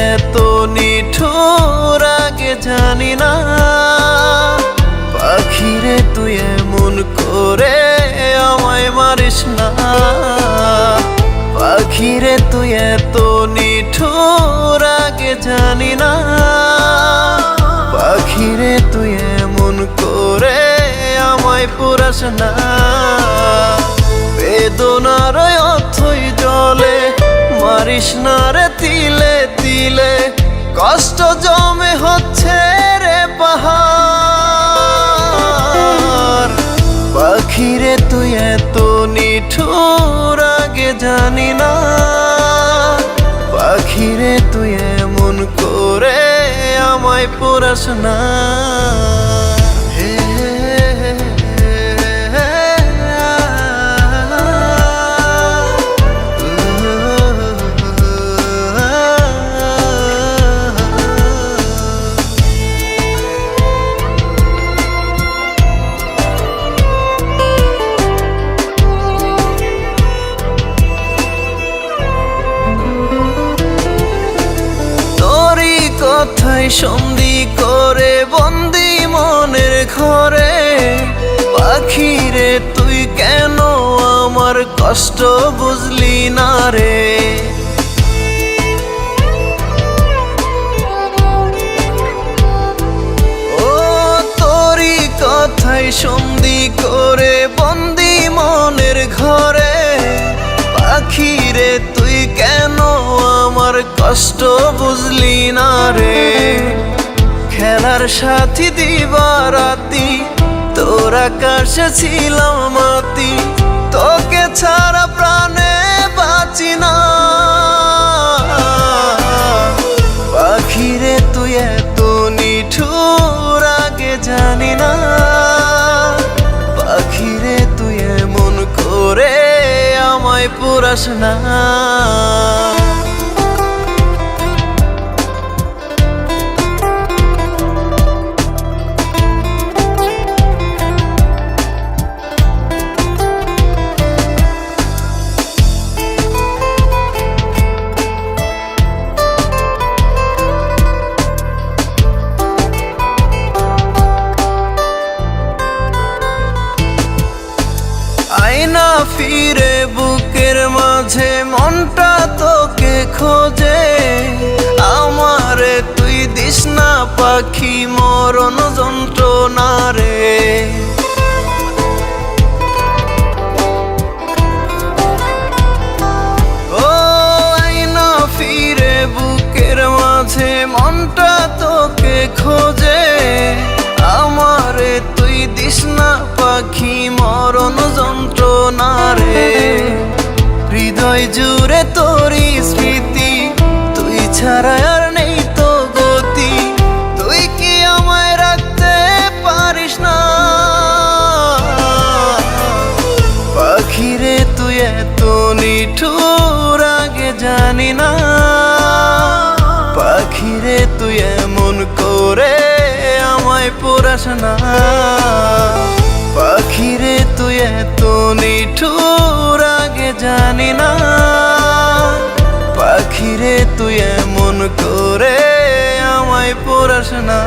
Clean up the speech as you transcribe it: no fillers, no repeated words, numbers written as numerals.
এত নিঠুর আগে জানি না। পাখিরে তুই এমন করে আমায় মারিস না। পাখিরে তুই এত নিঠুর আগে জানি না। পাখিরে তুই এমন করে আমায় পুরাস না। বেদনার অথই জলে মারিস না রে তিলে তিলে, কষ্ট জমে হচ্ছে রে পাহাড়। পাখিরে তুই এত নিঠুর আগে জানি না। পাখিরে তুই এমন করে আমায় পুরাস না। কথাই সন্ধি করে বন্দি মনের ঘরে। পাখিরে তুই কেন আমার কষ্ট বুঝলি না রে। ও তোরই কথাই সন্ধি করে বন্দি মনের ঘরে। পাখিরে তুই কেন আমার কষ্ট বুঝলি না রে। খেলার সাথী দিবারাতি তোর আকাশে ছিলাম মাতি, তোকে ছাড়া প্রাণে বাঁচি না। পাখিরে তুই এত নিঠুর আগে জানি না। পাখিরে তুই এমন করে আমায় পুরাস না। আয়না ফিরে বুকের মাঝে মনটা তোকে খোঁজে। আমারে তুই দিস না পাখি মরণ যন্ত্রণা রে। ও আয়না ফিরে বুকের মাঝে মনটা তোকে খোঁজে। আমারে তুই দিস না পাখি মরণ যন্ত্রণা রে। হৃদয় জুড়ে তোরই স্মৃতি, তুই ছাড়া আর নেই তো গতি। তুই কি আমায় রাখতে পারিস না। পাখিরে তুই এত নিঠুর আগে জানি না। পাখিরে তুই এমন করে আমায় পুরাস না। পাখিরে তুই এত নিঠুর আগে জানি না। পাখিরে তুই এমন করে আমায় পুরাস না।